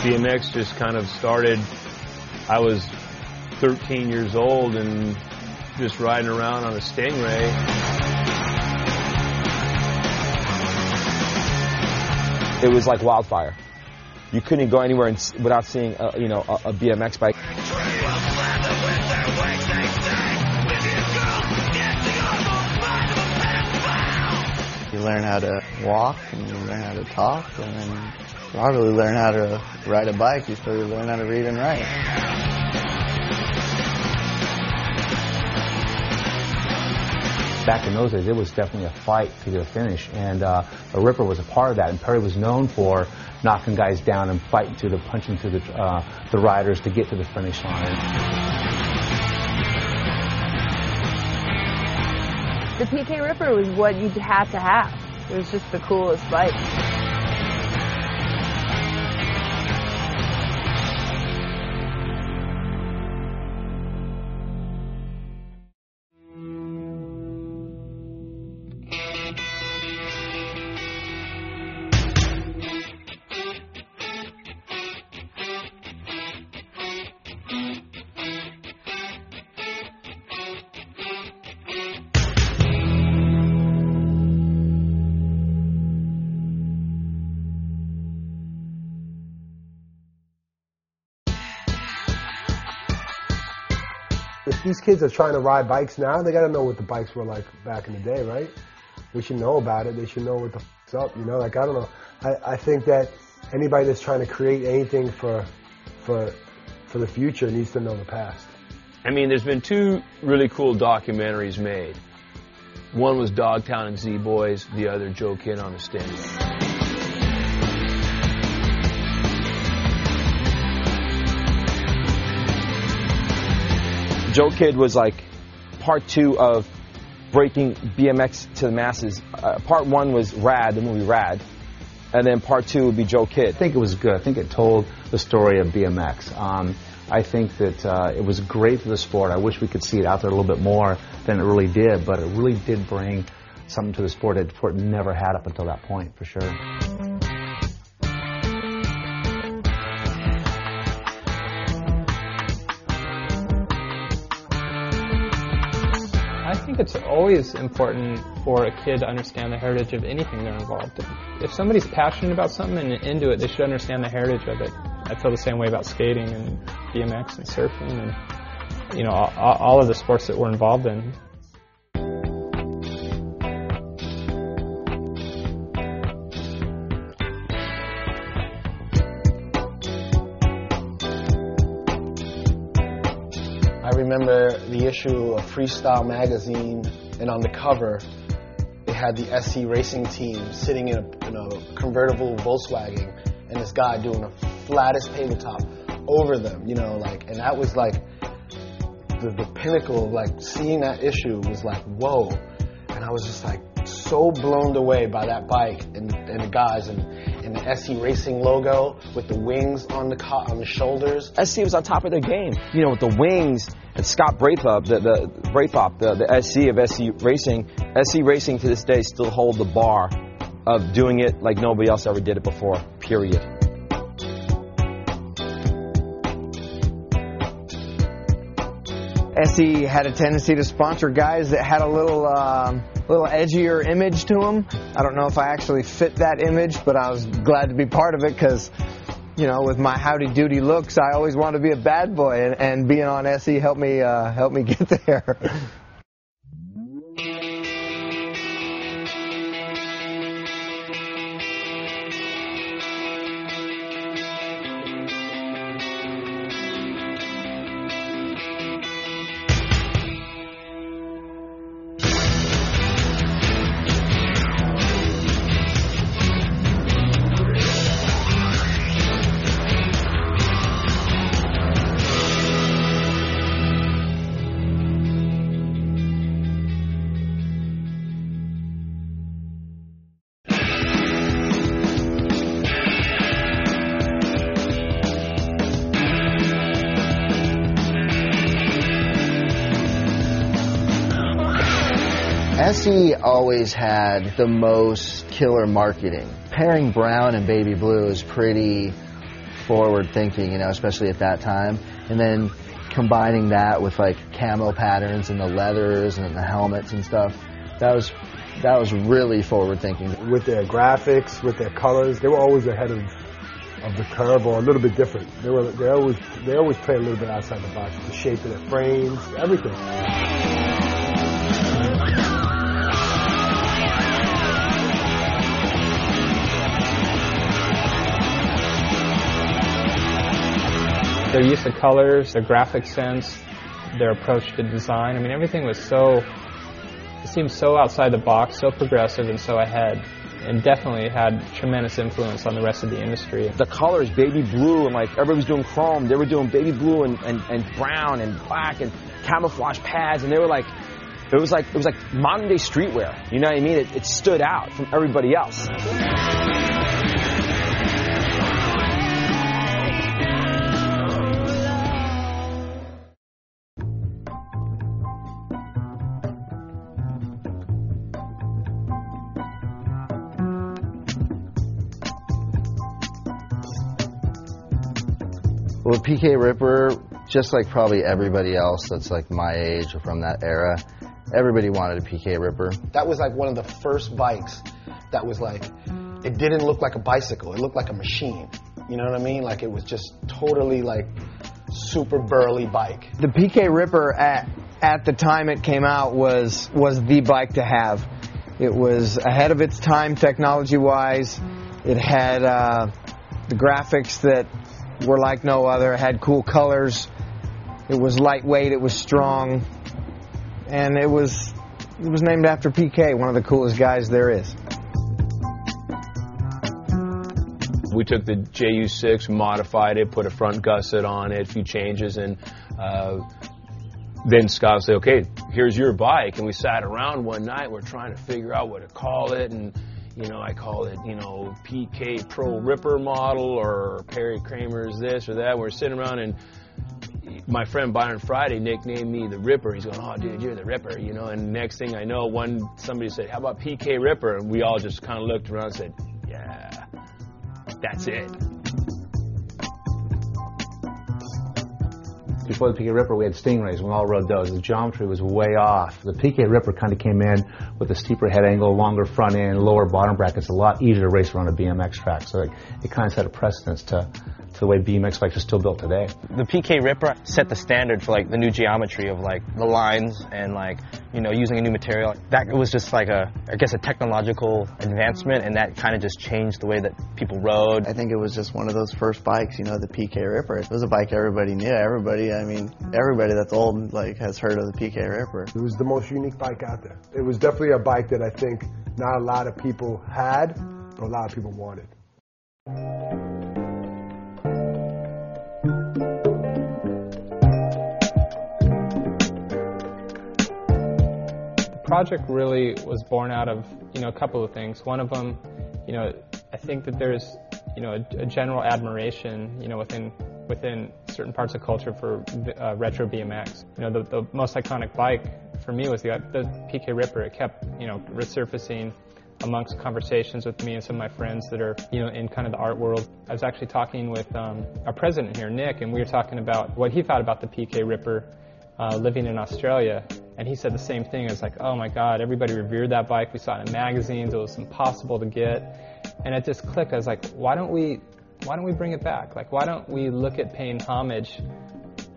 BMX just kind of started. I was 13 years old and just riding around on a Stingray. It was like wildfire. You couldn't go anywhere without seeing a BMX bike. You learn how to walk, and you learn how to talk, and then probably learn how to ride a bike. You still learn how to read and write. Back in those days, it was definitely a fight to get a finish, and the Ripper was a part of that. And Perry was known for knocking guys down and punching through the riders to get to the finish line. The PK Ripper was what you had to have. It was just the coolest bike. If these kids are trying to ride bikes now, they got to know what the bikes were like back in the day, right? They should know about it. They should know what the f***'s up, you know? Like, I don't know. I think that anybody that's trying to create anything for the future needs to know the past. I mean, there's been two really cool documentaries made. One was Dogtown and Z-Boys, the other Joe Kidd on a Stingray. Joe Kidd was like part 2 of breaking BMX to the masses. Part 1 was Rad, the movie Rad, and then part 2 would be Joe Kidd. I think it was good. I think it told the story of BMX. I think that it was great for the sport. I wish we could see it out there a little bit more than it really did, but it really did bring something to the sport that it never had up until that point, for sure. I think it's always important for a kid to understand the heritage of anything they're involved in. If somebody's passionate about something and into it, they should understand the heritage of it. I feel the same way about skating and BMX and surfing and, you know, all of the sports that we're involved in. I remember the issue of Freestyle magazine, and on the cover, they had the SC racing team sitting in a convertible Volkswagen, and this guy doing a flattest tabletop over them, you know, like, and that was like the pinnacle of like seeing that issue was like, whoa, and I was just like so blown away by that bike and the guys and the SC Racing logo with the wings on the shoulders. SC was on top of their game, you know, with the wings. And Scott Braithwaite, the SC of SC Racing to this day still hold the bar of doing it like nobody else ever did it before, period. SE had a tendency to sponsor guys that had a little edgier image to them. I don't know if I actually fit that image, but I was glad to be part of it because, you know, with my howdy-doody looks, I always wanted to be a bad boy, and being on SE helped me get there. SE always had the most killer marketing. Pairing brown and baby blue is pretty forward thinking, you know, especially at that time. And then combining that with like camo patterns and the leathers and the helmets and stuff, that was really forward thinking. With their graphics, with their colors, they were always ahead of the curve, or a little bit different. They always play a little bit outside the box. The shape of their frames, everything. Their use of colors, their graphic sense, their approach to design. I mean, everything was it seemed so outside the box, so progressive and so ahead, and definitely had tremendous influence on the rest of the industry. The colors, baby blue, and like everybody was doing chrome, they were doing baby blue and brown and black and camouflage pads, and they were like, it was like modern day streetwear. You know what I mean? It stood out from everybody else. Well, PK Ripper, just like probably everybody else that's like my age or from that era, everybody wanted a PK Ripper. That was like one of the first bikes that was like, it didn't look like a bicycle, it looked like a machine. You know what I mean? Like it was just totally like super burly bike. The PK Ripper at the time it came out was the bike to have. It was ahead of its time technology-wise. It had the graphics that were like no other. It had cool colors. It was lightweight. It was strong, and it was named after PK, one of the coolest guys there is. We took the JU6, modified it, put a front gusset on it, a few changes, and then Scott said, "Okay, here's your bike." And we sat around one night. We're trying to figure out what to call it, and you know, I call it, PK Pro Ripper model, or Perry Kramer's this or that. We're sitting around, and my friend Byron Friday nicknamed me the Ripper. He's going, "Oh, dude, you're the Ripper," And next thing I know, somebody said, "How about PK Ripper?" And we all just kind of looked around and said, "Yeah, that's it." Before the PK Ripper, we had Stingrays. We all rode those. The geometry was way off. The PK Ripper kind of came in with a steeper head angle, longer front end, lower bottom brackets, a lot easier to race around a BMX track. So it kind of set a precedence to the way BMX bikes are still built today. The PK Ripper set the standard for like the new geometry of like the lines and like, using a new material. That was just like a technological advancement, and that kind of just changed the way that people rode. I think it was just one of those first bikes, the PK Ripper. It was a bike everybody knew. Everybody that's old has heard of the PK Ripper. It was the most unique bike out there. It was definitely a bike that I think not a lot of people had, but a lot of people wanted. The project really was born out of, a couple of things. One of them, I think that there's, a general admiration, within certain parts of culture for retro BMX. The most iconic bike for me was the PK Ripper. It kept, resurfacing amongst conversations with me and some of my friends that are, in kind of the art world. I was actually talking with our president here, Nick, and we were talking about what he thought about the PK Ripper living in Australia. And he said the same thing. It was like, oh my God, everybody revered that bike. We saw it in magazines. It was impossible to get. And it just clicked. I was like, why don't we bring it back? Like, why don't we look at paying homage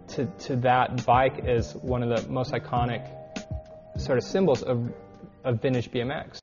to that bike as one of the most iconic sort of symbols of vintage BMX?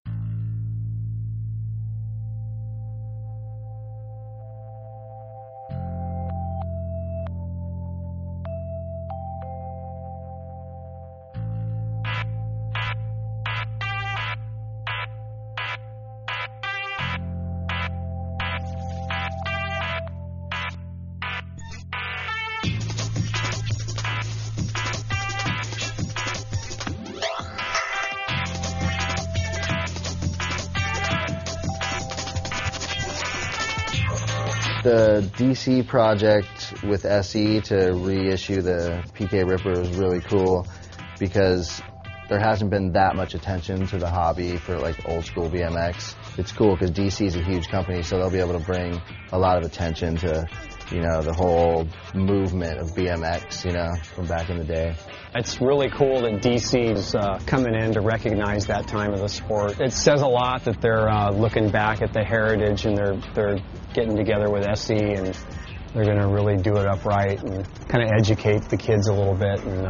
The DC project with SE to reissue the PK Ripper was really cool because there hasn't been that much attention to the hobby for like old school BMX. It's cool because DC is a huge company, so they'll be able to bring a lot of attention to you know, the whole movement of BMX, you know, from back in the day. It's really cool that DC's coming in to recognize that time of the sport. It says a lot that they're looking back at the heritage, and they're getting together with SE, and they're going to really do it upright and kind of educate the kids a little bit and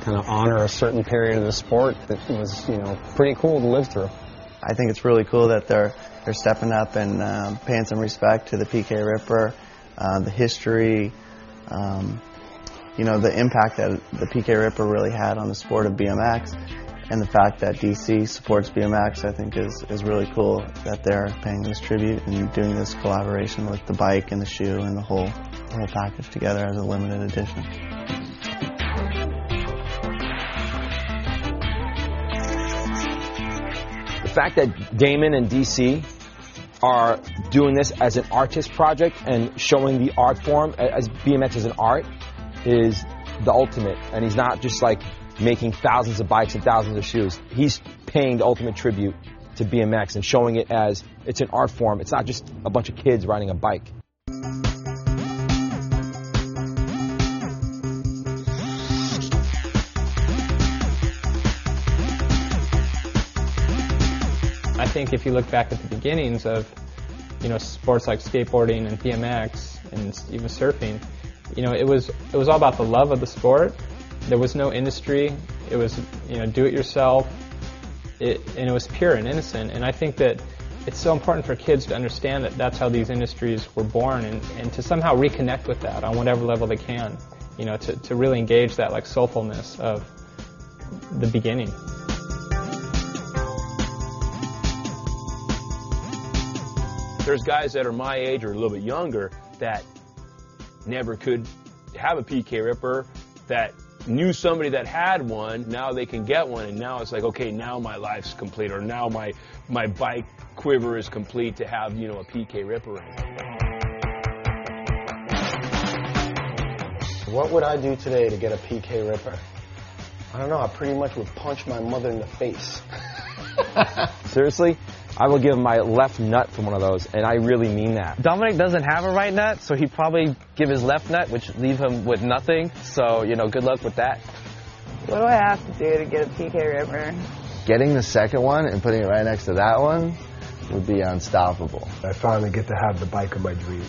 kind of honor a certain period of the sport that was, you know, pretty cool to live through. I think it's really cool that they're stepping up and paying some respect to the PK Ripper, the history, you know, the impact that the PK Ripper really had on the sport of BMX, and the fact that DC supports BMX, I think is really cool that they're paying this tribute and doing this collaboration with the bike and the shoe and the whole package together as a limited edition. The fact that Damon and DC are doing this as an artist project and showing the art form as BMX as an art is the ultimate. And he's not just like making thousands of bikes and thousands of shoes. He's paying the ultimate tribute to BMX and showing it as it's an art form. It's not just a bunch of kids riding a bike. I think if you look back at the beginnings of, you know, sports like skateboarding and BMX and even surfing, you know, it was all about the love of the sport. There was no industry. It was, you know, do it yourself. And it was pure and innocent. And I think that it's so important for kids to understand that that's how these industries were born, and to somehow reconnect with that on whatever level they can, you know, to really engage that like soulfulness of the beginning. There's guys that are my age or a little bit younger that never could have a PK Ripper, that knew somebody that had one. Now they can get one, and now it's like, okay, now my life's complete, or now my bike quiver is complete to have, you know, a PK Ripper in it. What would I do today to get a PK Ripper? I don't know, I pretty much would punch my mother in the face. Seriously? I will give him my left nut for one of those, and I really mean that. Dominic doesn't have a right nut, so he'd probably give his left nut, which leave him with nothing. So, you know, good luck with that. What do I have to do to get a PK Ripper? Getting the second one and putting it right next to that one would be unstoppable. I finally get to have the bike of my dreams.